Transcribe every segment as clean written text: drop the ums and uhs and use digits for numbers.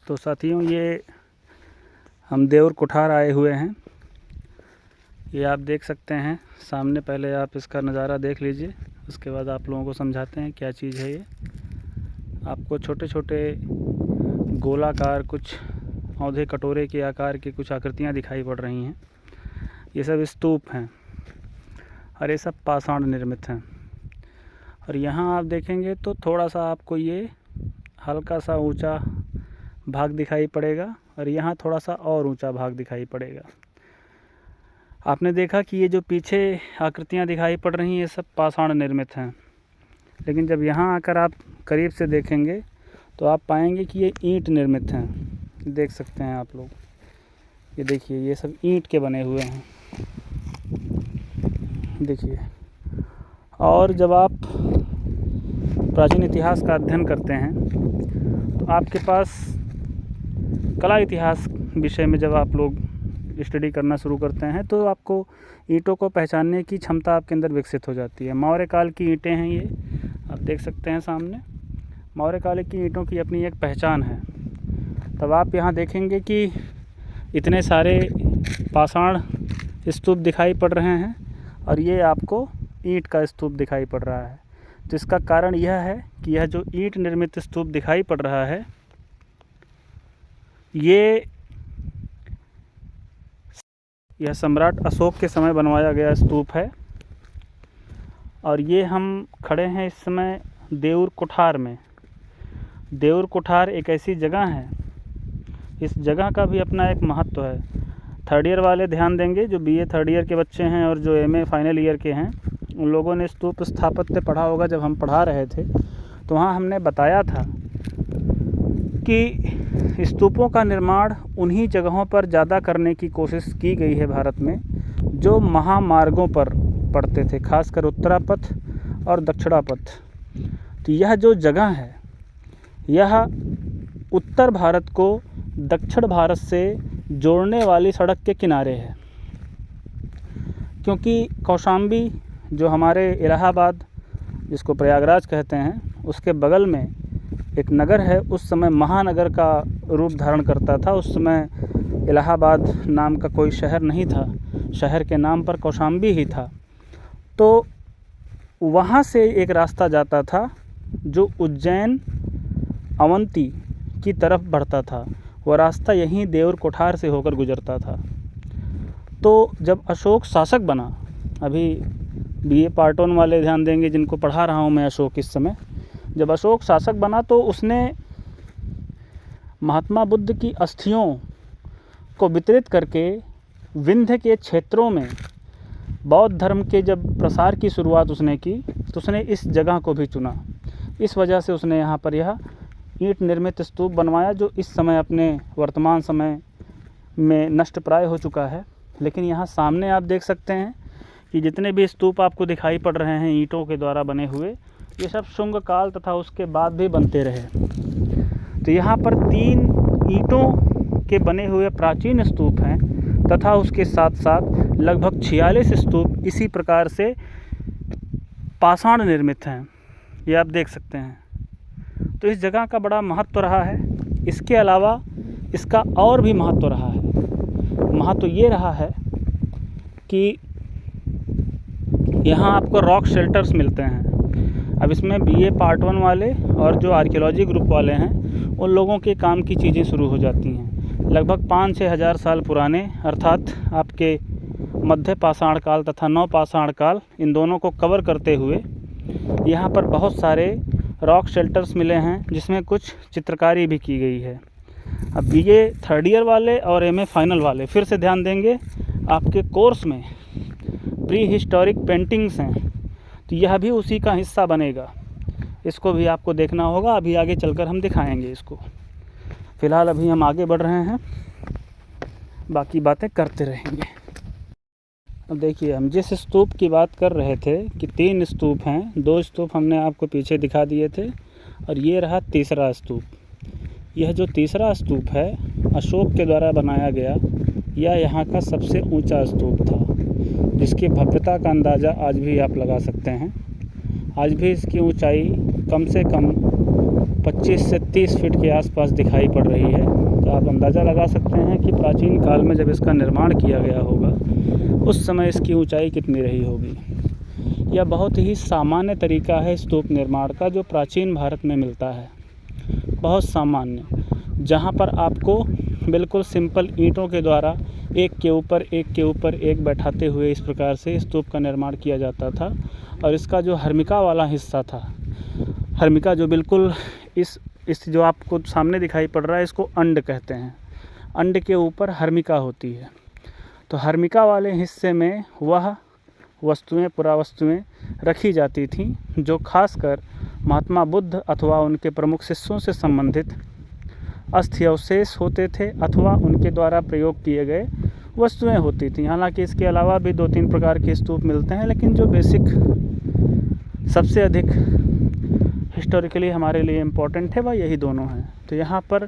तो साथियों, ये हम देउर कुठार आए हुए हैं। ये आप देख सकते हैं सामने। पहले आप इसका नज़ारा देख लीजिए, उसके बाद आप लोगों को समझाते हैं क्या चीज़ है ये। आपको छोटे छोटे गोलाकार, कुछ औंधे कटोरे के आकार की कुछ आकृतियाँ दिखाई पड़ रही हैं। ये सब स्तूप हैं और ये सब पाषाण निर्मित हैं। और यहाँ आप देखेंगे तो थोड़ा सा आपको ये हल्का सा ऊंचा भाग दिखाई पड़ेगा और यहाँ थोड़ा सा और ऊंचा भाग दिखाई पड़ेगा। आपने देखा कि ये जो पीछे आकृतियाँ दिखाई पड़ रही हैं ये सब पाषाण निर्मित हैं, लेकिन जब यहाँ आकर आप करीब से देखेंगे तो आप पाएंगे कि ये ईंट निर्मित हैं। देख सकते हैं आप लोग, ये देखिए, ये सब ईंट के बने हुए हैं, देखिए। और जब आप प्राचीन इतिहास का अध्ययन करते हैं तो आपके पास कला इतिहास विषय में जब आप लोग स्टडी करना शुरू करते हैं तो आपको ईंटों को पहचानने की क्षमता आपके अंदर विकसित हो जाती है। मौर्य काल की ईंटें हैं ये, आप देख सकते हैं सामने। मौर्य काल की ईंटों की अपनी एक पहचान है। तब आप यहाँ देखेंगे कि इतने सारे पाषाण स्तूप दिखाई पड़ रहे हैं और ये आपको ईंट का स्तूप दिखाई पड़ रहा है। तो इसका कारण यह है कि यह जो ईंट निर्मित स्तूप दिखाई पड़ रहा है यह सम्राट अशोक के समय बनवाया गया स्तूप है। और ये हम खड़े हैं इस समय देउर कुठार में। देउर कुठार एक ऐसी जगह है, इस जगह का भी अपना एक महत्व है। थर्ड ईयर वाले ध्यान देंगे, जो बीए थर्ड ईयर के बच्चे हैं और जो एमए फाइनल ईयर के हैं, उन लोगों ने स्तूप स्थापत्य पढ़ा होगा। जब हम पढ़ा रहे थे तो वहाँ हमने बताया था कि स्तूपों का निर्माण उन्हीं जगहों पर ज़्यादा करने की कोशिश की गई है भारत में जो महामार्गों पर पड़ते थे, खासकर उत्तरापथ और दक्षिणापथ। तो यह जो जगह है यह उत्तर भारत को दक्षिण भारत से जोड़ने वाली सड़क के किनारे है। क्योंकि कौशाम्बी जो हमारे इलाहाबाद, जिसको प्रयागराज कहते हैं, उसके बगल में एक नगर है, उस समय महानगर का रूप धारण करता था। उस समय इलाहाबाद नाम का कोई शहर नहीं था, शहर के नाम पर कौशाम्बी ही था। तो वहाँ से एक रास्ता जाता था जो उज्जैन अवंती की तरफ बढ़ता था। वह रास्ता यहीं देउर कुठार से होकर गुजरता था। तो जब अशोक शासक बना, अभी बीए पार्ट 1 वाले ध्यान देंगे जिनको पढ़ा रहा हूँ मैं अशोक इस समय, जब अशोक शासक बना तो उसने महात्मा बुद्ध की अस्थियों को वितरित करके विंध्य के क्षेत्रों में बौद्ध धर्म के जब प्रसार की शुरुआत उसने की तो उसने इस जगह को भी चुना। इस वजह से उसने यहाँ पर यह ईंट निर्मित स्तूप बनवाया, जो इस समय अपने वर्तमान समय में नष्ट प्राय हो चुका है। लेकिन यहाँ सामने आप देख सकते हैं कि जितने भी स्तूप आपको दिखाई पड़ रहे हैं ईंटों के द्वारा बने हुए, ये सब शुंग काल तथा उसके बाद भी बनते रहे। तो यहाँ पर 3 ईंटों के बने हुए प्राचीन स्तूप हैं तथा उसके साथ साथ लगभग 46 स्तूप इसी प्रकार से पाषाण निर्मित हैं। ये आप देख सकते हैं। तो इस जगह का बड़ा महत्व रहा है। इसके अलावा इसका और भी महत्व रहा है। महत्व ये रहा है कि यहाँ आपको रॉक शेल्टर्स मिलते हैं। अब इसमें बीए पार्ट 1 वाले और जो आर्कियोलॉजी ग्रुप वाले हैं उन लोगों के काम की चीज़ें शुरू हो जाती हैं। लगभग 5-6 हज़ार साल पुराने, अर्थात आपके मध्य पाषाण काल तथा नव पाषाण काल, इन दोनों को कवर करते हुए यहाँ पर बहुत सारे रॉक शेल्टर्स मिले हैं, जिसमें कुछ चित्रकारी भी की गई है। अब बीए थर्ड ईयर वाले और एमए फाइनल वाले फिर से ध्यान देंगे, आपके कोर्स में प्री हिस्टोरिक पेंटिंग्स हैं, तो यह भी उसी का हिस्सा बनेगा। इसको भी आपको देखना होगा। अभी आगे चलकर हम दिखाएंगे इसको। फ़िलहाल अभी हम आगे बढ़ रहे हैं, बाकी बातें करते रहेंगे। अब देखिए, हम जिस स्तूप की बात कर रहे थे कि 3 स्तूप हैं, 2 स्तूप हमने आपको पीछे दिखा दिए थे और ये रहा तीसरा स्तूप। यह जो तीसरा स्तूप है अशोक के द्वारा बनाया गया, यह यहाँ का सबसे ऊंचा स्तूप था, जिसकी भव्यता का अंदाज़ा आज भी आप लगा सकते हैं। आज भी इसकी ऊंचाई कम से कम 25 से 30 फीट के आसपास दिखाई पड़ रही है। तो आप अंदाज़ा लगा सकते हैं कि प्राचीन काल में जब इसका निर्माण किया गया होगा उस समय इसकी ऊंचाई कितनी रही होगी। यह बहुत ही सामान्य तरीका है स्तूप निर्माण का जो प्राचीन भारत में मिलता है, बहुत सामान्य, जहाँ पर आपको बिल्कुल सिंपल ईंटों के द्वारा एक के ऊपर एक बैठाते हुए इस प्रकार से स्तूप का निर्माण किया जाता था। और इसका जो हर्मिका वाला हिस्सा था, हर्मिका जो बिल्कुल इस जो आपको सामने दिखाई पड़ रहा है, इसको अंड कहते हैं। अंड के ऊपर हर्मिका होती है। तो हर्मिका वाले हिस्से में वह वस्तुएं, पुरावस्तुएं रखी जाती थीं जो खासकर महात्मा बुद्ध अथवा उनके प्रमुख शिष्यों से संबंधित अस्थि अवशेष होते थे अथवा उनके द्वारा प्रयोग किए गए वस्तुएं होती थीं। हालांकि इसके अलावा भी 2-3 प्रकार के स्तूप मिलते हैं, लेकिन जो बेसिक सबसे अधिक हिस्टोरिकली हमारे लिए इम्पोर्टेंट है वह यही दोनों हैं। तो यहाँ पर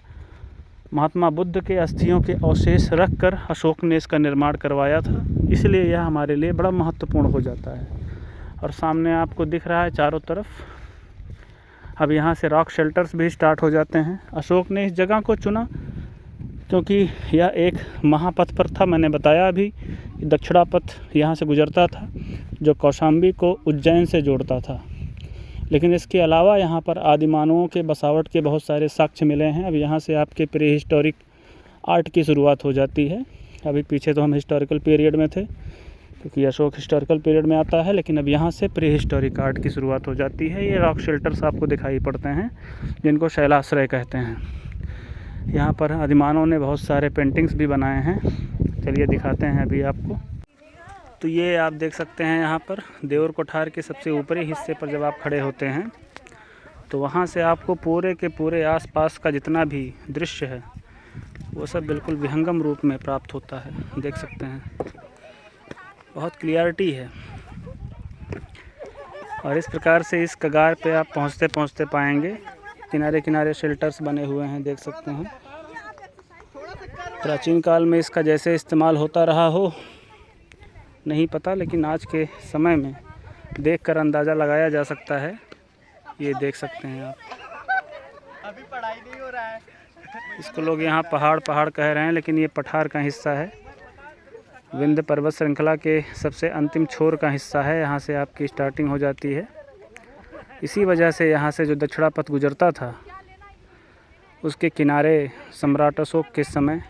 महात्मा बुद्ध के अस्थियों के अवशेष रख कर अशोक ने इसका निर्माण करवाया था, इसलिए यह हमारे लिए बड़ा महत्वपूर्ण हो जाता है। और सामने आपको दिख रहा है चारों तरफ, अब यहाँ से रॉक शेल्टर्स भी स्टार्ट हो जाते हैं। अशोक ने इस जगह को चुना क्योंकि यह एक महापथ पर था। मैंने बताया अभी दक्षिणा पथ यहाँ से गुजरता था जो कौशाम्बी को उज्जैन से जोड़ता था। लेकिन इसके अलावा यहाँ पर आदिमानवों के बसावट के बहुत सारे साक्ष्य मिले हैं। अब यहाँ से आपके प्री हिस्टोरिक आर्ट की शुरुआत हो जाती है। अभी पीछे तो हम हिस्टोरिकल पीरियड में थे क्योंकि अशोक हिस्टोरिकल पीरियड में आता है, लेकिन अब यहाँ से प्री हिस्टोरिक आर्ट की शुरुआत हो जाती है। ये रॉक शेल्टर्स आपको दिखाई पड़ते हैं जिनको शैलाश्रय कहते हैं। यहाँ पर आदिमानवों ने बहुत सारे पेंटिंग्स भी बनाए हैं, चलिए दिखाते हैं अभी आपको। तो ये आप देख सकते हैं यहाँ पर देवर कोठार के सबसे ऊपरी हिस्से पर जब आप खड़े होते हैं तो वहाँ से आपको पूरे के पूरे आसपास का जितना भी दृश्य है वो सब बिल्कुल विहंगम रूप में प्राप्त होता है। देख सकते हैं बहुत क्लियरिटी है। और इस प्रकार से इस कगार पे आप पहुँचते पहुँचते पाएंगे किनारे किनारे शेल्टर्स बने हुए हैं, देख सकते हैं। प्राचीन काल में इसका जैसे इस्तेमाल होता रहा हो नहीं पता, लेकिन आज के समय में देखकर अंदाज़ा लगाया जा सकता है। ये देख सकते हैं आप, अभी पढ़ाई नहीं हो रहा है। इसको लोग यहाँ पहाड़ कह रहे हैं, लेकिन ये पठार का हिस्सा है। विंध्य पर्वत श्रृंखला के सबसे अंतिम छोर का हिस्सा है। यहाँ से आपकी स्टार्टिंग हो जाती है। इसी वजह से यहाँ से जो दक्षिणा पथ गुजरता था उसके किनारे सम्राट अशोक के समय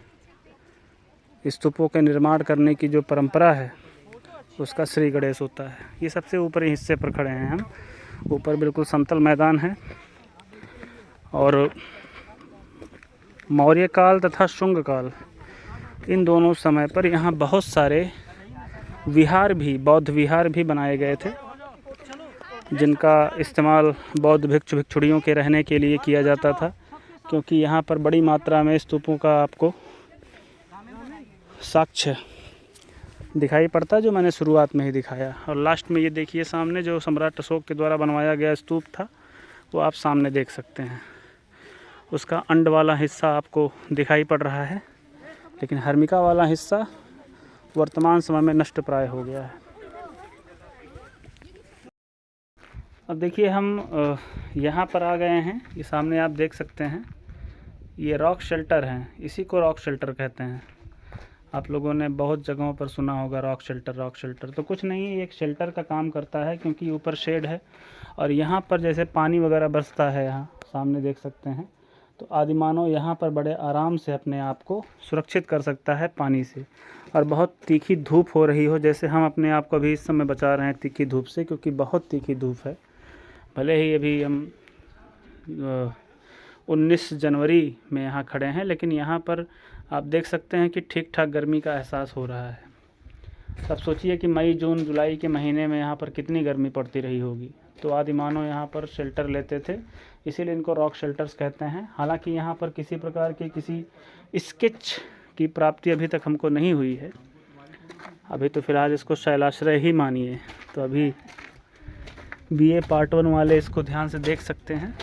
स्तूपों के निर्माण करने की जो परंपरा है उसका श्री गणेश होता है। ये सबसे ऊपरी हिस्से पर खड़े हैं हम। ऊपर बिल्कुल समतल मैदान है और मौर्य काल तथा शुंग काल इन दोनों समय पर यहाँ बहुत सारे विहार भी, बौद्ध विहार भी बनाए गए थे जिनका इस्तेमाल बौद्ध भिक्षु भिक्षुणियों के रहने के लिए किया जाता था, क्योंकि यहाँ पर बड़ी मात्रा में स्तूपों का आपको साक्ष्य दिखाई पड़ता है जो मैंने शुरुआत में ही दिखाया। और लास्ट में ये देखिए सामने जो सम्राट अशोक के द्वारा बनवाया गया स्तूप था वो आप सामने देख सकते हैं। उसका अंड वाला हिस्सा आपको दिखाई पड़ रहा है, लेकिन हर्मिका वाला हिस्सा वर्तमान समय में नष्ट प्राय हो गया है। अब देखिए हम यहाँ पर आ गए हैं। ये सामने आप देख सकते हैं ये रॉक शेल्टर हैं, इसी को रॉक शेल्टर कहते हैं। आप लोगों ने बहुत जगहों पर सुना होगा रॉक शेल्टर। तो कुछ नहीं, एक शेल्टर का काम करता है क्योंकि ऊपर शेड है और यहाँ पर जैसे पानी वगैरह बरसता है, यहाँ सामने देख सकते हैं, तो आदिमानव यहाँ पर बड़े आराम से अपने आप को सुरक्षित कर सकता है पानी से। और बहुत तीखी धूप हो रही हो, जैसे हम अपने आप को अभी इस समय बचा रहे हैं तीखी धूप से, क्योंकि बहुत तीखी धूप है। भले ही अभी हम 19 जनवरी में यहाँ खड़े हैं, लेकिन यहाँ पर आप देख सकते हैं कि ठीक ठाक गर्मी का एहसास हो रहा है। अब सोचिए कि मई, जून, जुलाई के महीने में यहाँ पर कितनी गर्मी पड़ती रही होगी। तो आदिमानव यहाँ पर शेल्टर लेते थे, इसीलिए इनको रॉक शेल्टर्स कहते हैं। हालांकि यहाँ पर किसी प्रकार की किसी स्केच की प्राप्ति अभी तक हमको नहीं हुई है। अभी तो फ़िलहाल इसको शैलाश्रय ही मानिए। तो अभी BA पार्ट 1 वाले इसको ध्यान से देख सकते हैं।